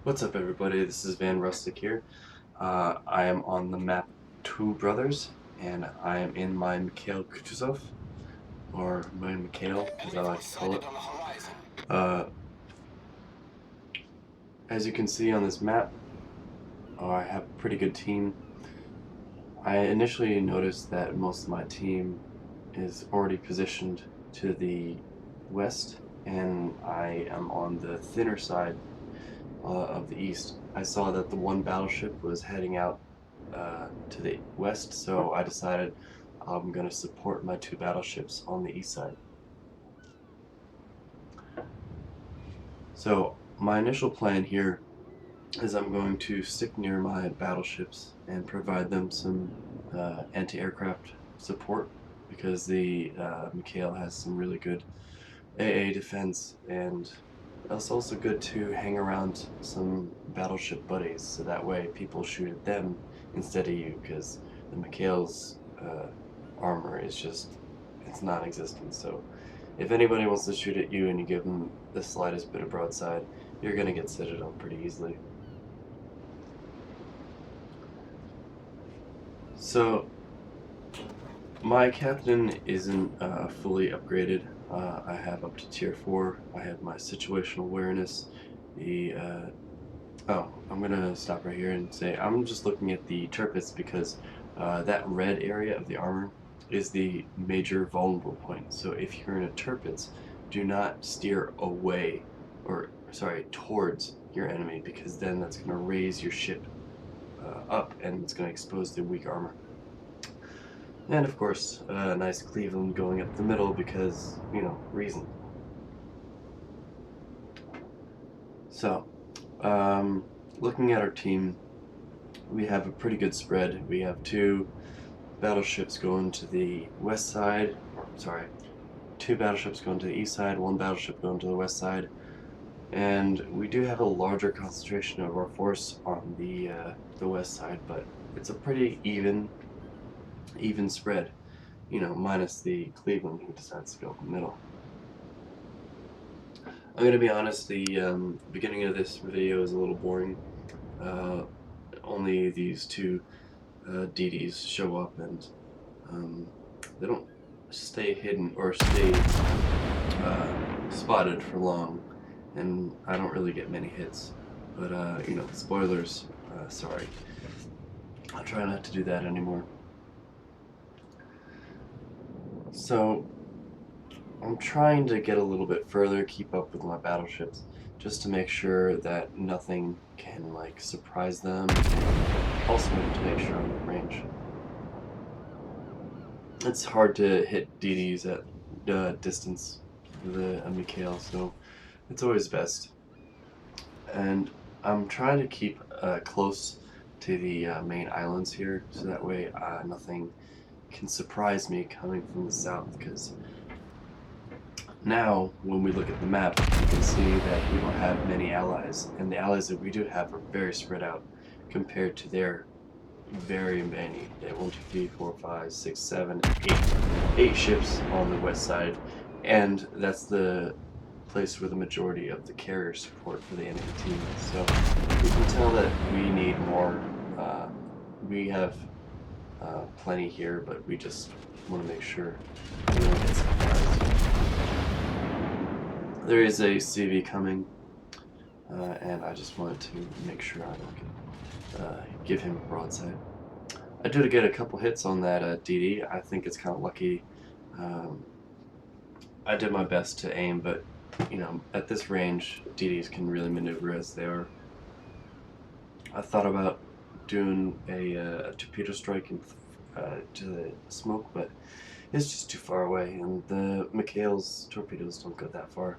What's up, everybody? This is Van Rustic here. I am on the map Two Brothers, and I am in my Mikhail Kutuzov, or my Mikhail, as I like to call it. Uh, as you can see on this map, I have a pretty good team. I initially noticed that most of my team is already positioned to the west, and I am on the thinner side of the east. I saw that the one battleship was heading out to the west, so I decided I'm going to support my two battleships on the east side. So my initial plan here is I'm going to stick near my battleships and provide them some anti-aircraft support, because the Mikhail has some really good AA defense, and it's also good to hang around some battleship buddies, so that way people shoot at them instead of you, because the Mikhail's armor is just, it's non-existent. So if anybody wants to shoot at you and you give them the slightest bit of broadside, you're going to get sitted on pretty easily. So my captain isn't fully upgraded. I have up to tier 4. I have my situational awareness. Oh, I'm gonna stop right here and say I'm just looking at the turrets, because that red area of the armor is the major vulnerable point. So if you're in a turrets, do not steer away, or sorry, towards your enemy, because then that's gonna raise your ship up, and it's gonna expose the weak armor. And of course, a nice Cleveland going up the middle, because, you know, reason. So, looking at our team, we have a pretty good spread. We have two battleships going to the west side, or sorry, two battleships going to the east side, one battleship going to the west side, and we do have a larger concentration of our force on the west side, but it's a pretty even spread, you know, minus the Cleveland who decides to go up the middle. I'm gonna be honest, the beginning of this video is a little boring. Only these two DDs show up, and they don't stay hidden or stay spotted for long, and I don't really get many hits. But you know, spoilers. Sorry, I'll try not to do that anymore. So I'm trying to get a little bit further, keep up with my battleships, just to make sure that nothing can like surprise them, and also to make sure I'm in range. It's hard to hit DDs at distance with a Mikhail, so it's always best. And I'm trying to keep close to the main islands here, so that way nothing can surprise me coming from the south, because now when we look at the map, you can see that we don't have many allies, and the allies that we do have are very spread out compared to their very many. They have 1, 2, 3, 4, 5, 6, 7, 8 ships on the west side, and that's the place where the majority of the carrier support for the enemy team is. So we can tell that we need more. We have plenty here, but we just want to make sure we don't get surprised. There is a CV coming, and I just wanted to make sure I don't give him a broadside. I did get a couple hits on that DD. I think it's kind of lucky. I did my best to aim, but you know, at this range, DDs can really maneuver as they are. I thought about doing a torpedo strike to the smoke, but it's just too far away, and the Mikhail's torpedoes don't go that far.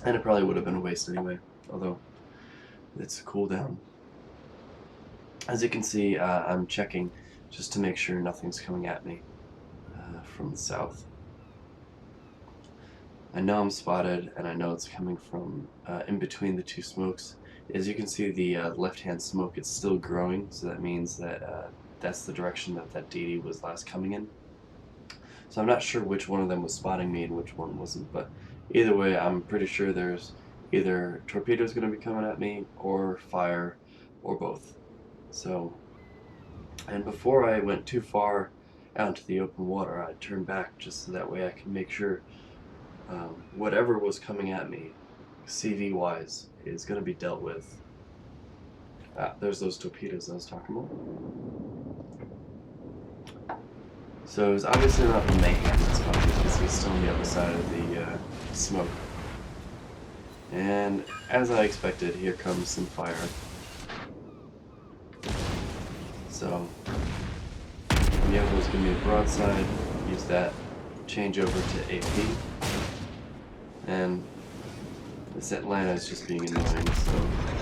And it probably would have been a waste anyway, although it's a cooldown. As you can see, I'm checking just to make sure nothing's coming at me from the south. I know I'm spotted, and I know it's coming from in between the two smokes. As you can see, the left-hand smoke is still growing, so that means that that's the direction that that DD was last coming in. So I'm not sure which one of them was spotting me and which one wasn't, but either way, I'm pretty sure there's either torpedoes going to be coming at me, or fire, or both. So, and before I went too far out into the open water, I turned back just so that way I can make sure whatever was coming at me, CV wise, is going to be dealt with. There's those torpedoes I was talking about. So it's obviously not the mayhem that's coming because he's still on the other side of the smoke. And as I expected, here comes some fire. So Mikhail was giving me a broadside, use that, change over to AP. And this Atlanta is just being annoying, so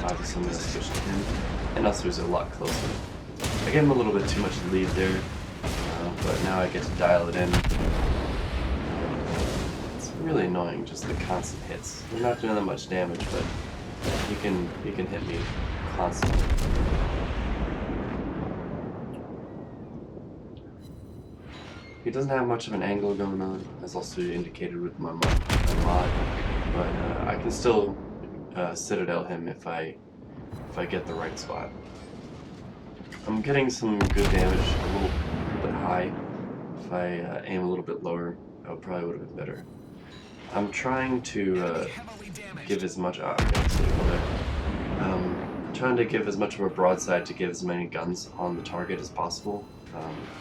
obviously I'm going to switch to him. And also he's a lot closer. I gave him a little bit too much lead there, but now I get to dial it in. It's really annoying, just the constant hits. They're not doing that much damage, but he can hit me constantly. He doesn't have much of an angle going on, as also indicated with my mod, but I can still citadel him if I get the right spot. I'm getting some good damage, a little bit high. If I aim a little bit lower, that probably would have been better. I'm trying to give as much. Trying to give as much of a broadside to give as many guns on the target as possible.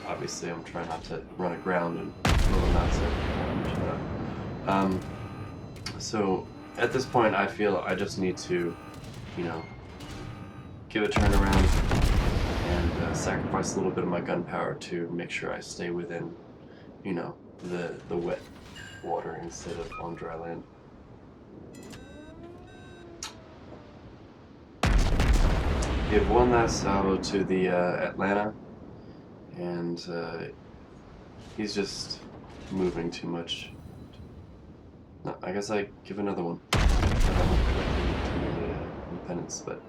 Obviously, I'm trying not to run aground and blow them out. So at this point, I feel I just need to, give a turnaround and sacrifice a little bit of my gunpowder to make sure I stay within, the wet water instead of on dry land. Give one last salvo to the Atlanta, and he's just moving too much. No, I guess I give another one. Independence, but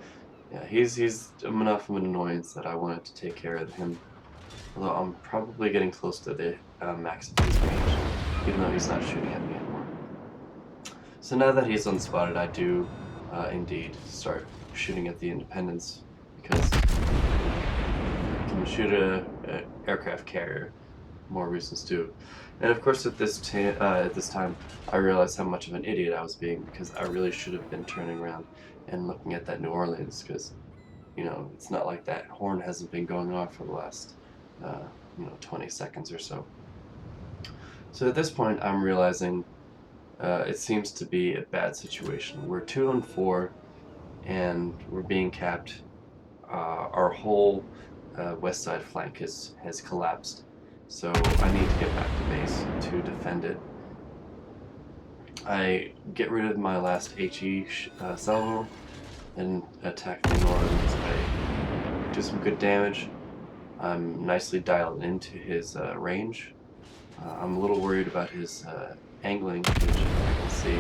yeah, he's enough of an annoyance that I wanted to take care of him. Although I'm probably getting close to the max of his range, even though he's not shooting at me anymore. So now that he's unspotted, I do indeed start shooting at the Independence, because I can shoot a aircraft carrier. More reasons to. And of course, at this time, I realized how much of an idiot I was being, because I really should have been turning around and looking at that New Orleans, because it's not like that horn hasn't been going off for the last 20 seconds or so. So at this point, I'm realizing it seems to be a bad situation. We're 2-4, and we're being capped. Our whole west side flank has collapsed. So I need to get back to base to defend it. I get rid of my last HE salvo and attack the New Orleans. I do some good damage. I'm nicely dialed into his range. I'm a little worried about his angling, which I can see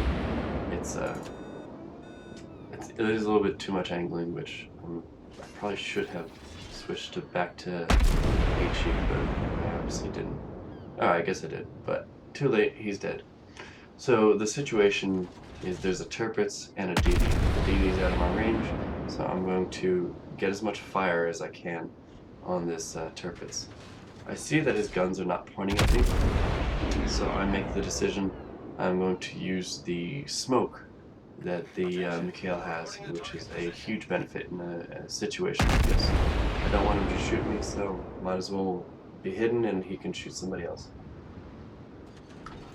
it is a little bit too much angling, which I probably should have switched back to HE, but I obviously didn't. Oh, I guess I did, but too late, he's dead. So the situation is there's a Tirpitz and a DD. The DD's out of my range, so I'm going to get as much fire as I can on this Tirpitz. I see that his guns are not pointing at me, so I make the decision I'm going to use the smoke that the Mikhail has, which is a huge benefit in a situation like this. I don't want him to shoot me, so might as well be hidden and he can shoot somebody else.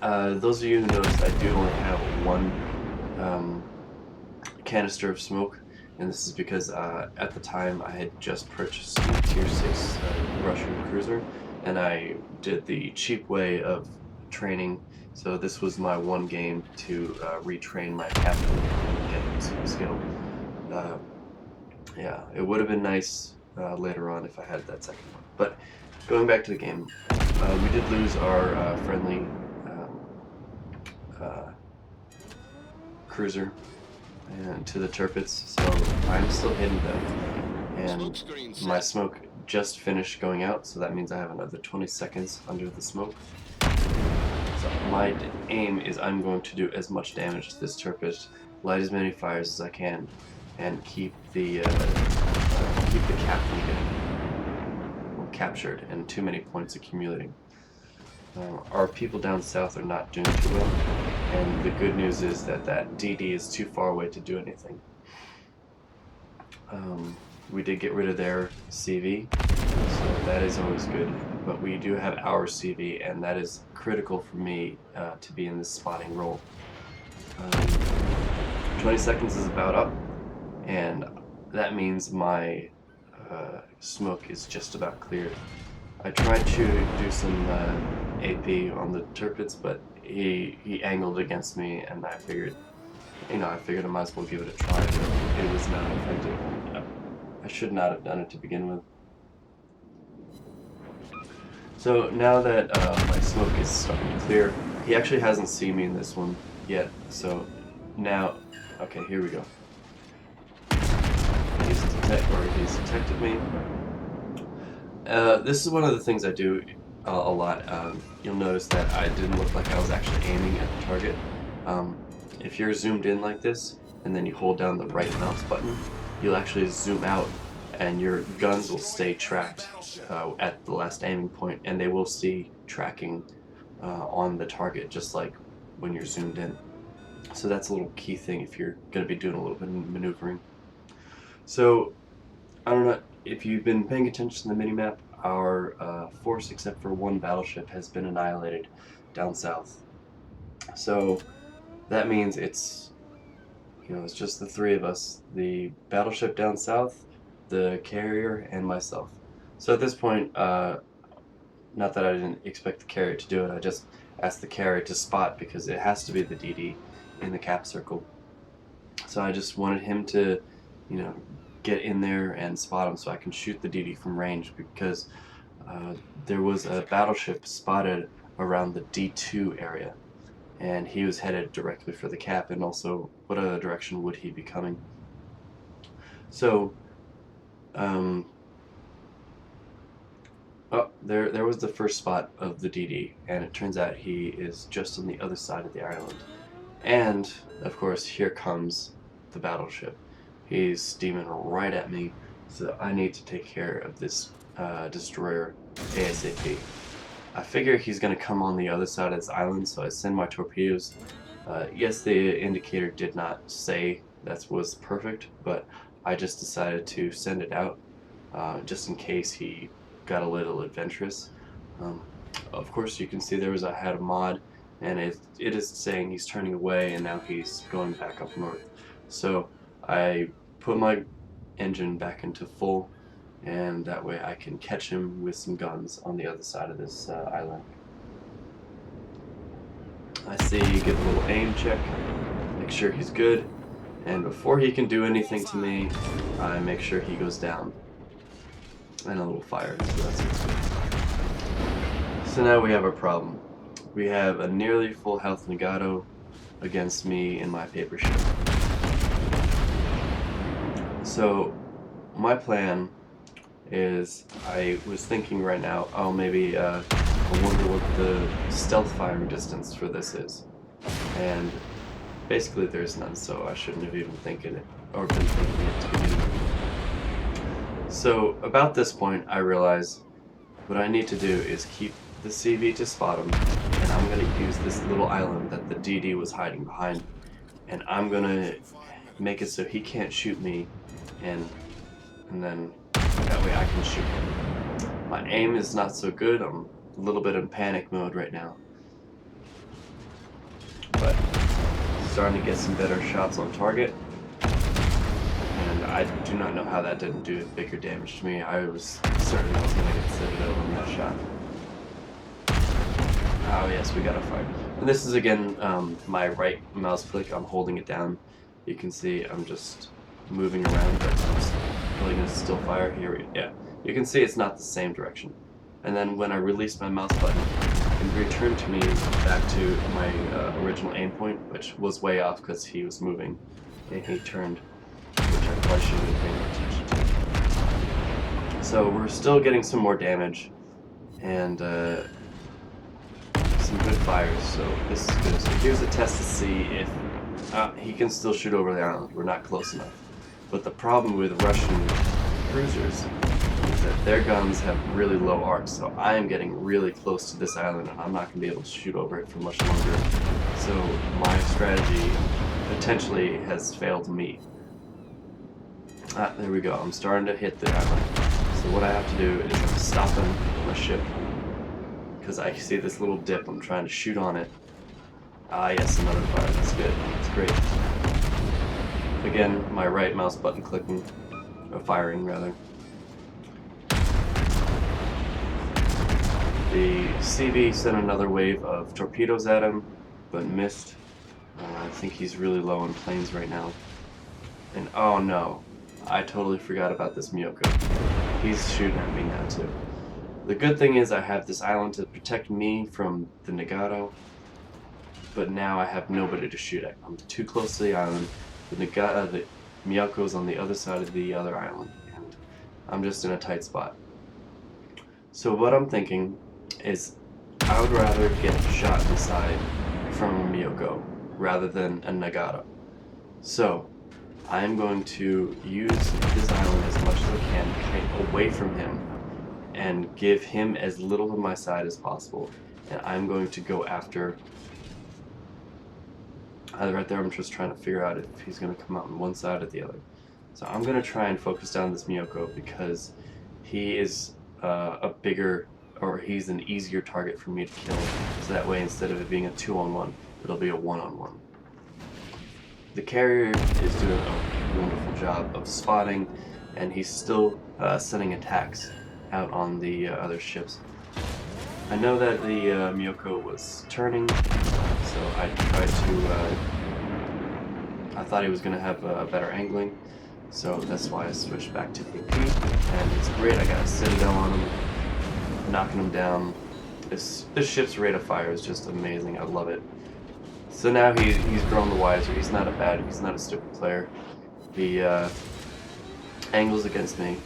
Those of you who noticed, I do only have one canister of smoke, and this is because at the time I had just purchased a Tier 6 Russian cruiser, and I did the cheap way of training. So this was my one game to retrain my captain and get him super skilled. Yeah, it would have been nice later on if I had that second one. But going back to the game, we did lose our friendly cruiser and to the Tirpitz, so I'm still hidden though. And my smoke just finished going out, so that means I have another 20 seconds under the smoke. So So my aim is I'm going to do as much damage to this turret, light as many fires as I can, and keep the cap from getting captured and too many points accumulating. Our people down south are not doing too well, and the good news is that DD is too far away to do anything. We did get rid of their CV, so that is always good, but we do have our CV, and that is critical for me to be in this spotting role. 20 seconds is about up, and that means my smoke is just about cleared. I tried to do some AP on the turrets, but he angled against me, and I figured I might as well give it a try, but it was not effective. I should not have done it to begin with. So now that my smoke is starting to clear, he actually hasn't seen me in this one yet, so now, okay, here we go. He's detected me. This is one of the things I do a lot. You'll notice that I didn't look like I was actually aiming at the target. If you're zoomed in like this, and then you hold down the right mouse button, you'll actually zoom out, and your guns will stay tracked at the last aiming point, and they will see tracking on the target, just like when you're zoomed in. So that's a little key thing if you're going to be doing a little bit of maneuvering. So, I don't know if you've been paying attention to the minimap, our force, except for one battleship, has been annihilated down south. So that means it's just the three of us, the battleship down south, the carrier, and myself. So at this point, not that I didn't expect the carrier to do it, I just asked the carrier to spot because it has to be the DD in the cap circle. So I just wanted him to, get in there and spot him so I can shoot the DD from range, because there was a battleship spotted around the D2 area, and he was headed directly for the cap, and also what other direction would he be coming? So, there was the first spot of the DD, and it turns out he is just on the other side of the island. And, of course, here comes the battleship. He's steaming right at me, so I need to take care of this destroyer ASAP. I figure he's going to come on the other side of this island, so I send my torpedoes. Yes, the indicator did not say that was perfect, but I just decided to send it out just in case he got a little adventurous. Of course, you can see I had a mod, and it is saying he's turning away, and now he's going back up north. So I put my engine back into full, and that way I can catch him with some guns on the other side of this island. I see, give a little aim check, make sure he's good, and before he can do anything to me, I make sure he goes down. And a little fire, so that's good. So now we have a problem. We have a nearly full health Nagato against me in my paper ship. So my plan is, I was thinking right now, maybe I wonder what the stealth firing distance for this is. And basically there's none, so I shouldn't have even been thinking it to begin with. So about this point I realize what I need to do is keep the CV to spot him, and I'm going to use this little island that the DD was hiding behind, and I'm going to make it so he can't shoot me, and then that way I can shoot him. My aim is not so good. I'm a little bit in panic mode right now, but starting to get some better shots on target, and I do not know how that didn't do bigger damage to me. I was certain I was going to get Citadel on that shot. Oh yes, we got a fire. And this is again my right mouse click. I'm holding it down. You can see I'm just moving around, but I'm really going to still fire here. Yeah, you can see it's not the same direction. And then when I release my mouse button, it returned to me back to my original aim point, which was way off because he was moving, and he turned, which I probably shouldn't have paid attention to. So we're still getting some more damage, and some some good fires, so this is good. So here's a test to see if he can still shoot over the island. We're not close enough. But the problem with Russian cruisers is that their guns have really low arcs, so I am getting really close to this island and I'm not going to be able to shoot over it for much longer. So my strategy potentially has failed me. There we go. I'm starting to hit the island. So what I have to do is I'm stopping my ship because I see this little dip. I'm trying to shoot on it. Ah, yes, another fire. That's good. That's great. Again, my right mouse button clicking, or firing rather. The CV sent another wave of torpedoes at him, but missed. I think he's really low on planes right now. And oh no, I totally forgot about this Miyoko. He's shooting at me now too. The good thing is I have this island to protect me from the Nagato, but now I have nobody to shoot at. I'm too close to the island. The Miyoko's on the other side of the other island, and I'm just in a tight spot. So what I'm thinking is I would rather get shot in the side from a Miyoko rather than a Nagato. So I'm going to use this island as much as I can, kite away from him, and give him as little of my side as possible. And I'm going to go after... right there, I'm just trying to figure out if he's going to come out on one side or the other. So I'm going to try and focus down this Miyoko because he is he's an easier target for me to kill. So that way, instead of it being a 2-on-1, it'll be a 1-on-1. The carrier is doing a wonderful job of spotting, and he's still sending attacks out on the other ships. I know that the Miyoko was turning, so I tried to... I thought he was going to have better angling, so that's why I switched back to AP, and it's great. I got a Citadel on him, knocking him down. This ship's rate of fire is just amazing. I love it. So now he's grown the wiser. He's not a stupid player. He angles against me,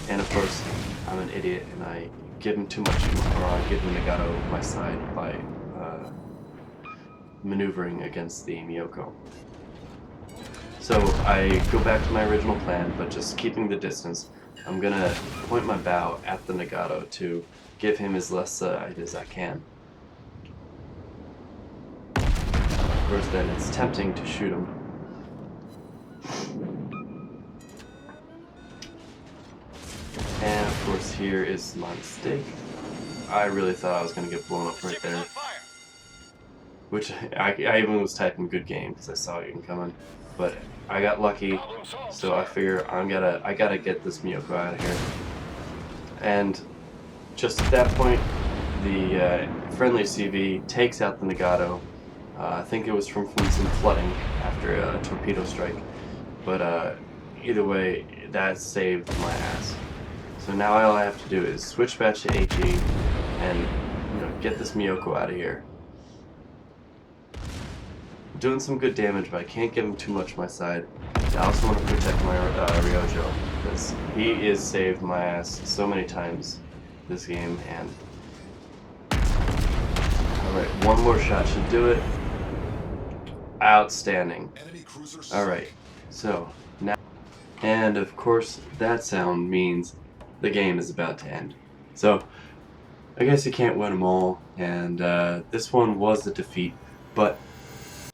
and of course I'm an idiot and I give him too much, or I give him Nagato my side by maneuvering against the Miyoko. So I go back to my original plan, but just keeping the distance. I'm gonna point my bow at the Nagato to give him as less side as I can. Of course, then it's tempting to shoot him. And of course, here is my mistake. I really thought I was gonna get blown up right there. Which I even was typing good game because I saw it coming, but I got lucky, so I figure I gotta get this Miyoko out of here. And just at that point, the friendly CV takes out the Nagato. I think it was from some flooding after a torpedo strike, but either way, that saved my ass. So now all I have to do is switch back to HE and get this Miyoko out of here. Doing some good damage, but I can't give him too much my side. I also want to protect my Ryojo, because he is saved my ass so many times this game, and... Alright, one more shot should do it. Outstanding. Alright, so now... And of course, that sound means the game is about to end. So, I guess you can't win them all, and this one was a defeat, but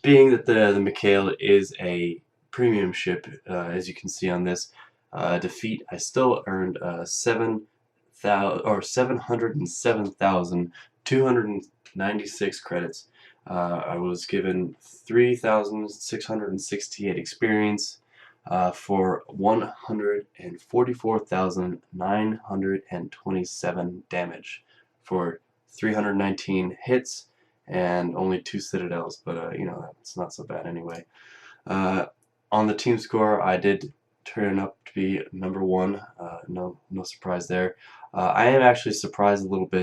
being that the Mikhail is a premium ship, as you can see on this defeat, I still earned 707,296 credits. I was given 3,668 experience for 144,927 damage for 319 hits and only 2 citadels, but it's not so bad anyway. On the team score, I did turn up to be number 1. No surprise there. I am actually surprised a little bit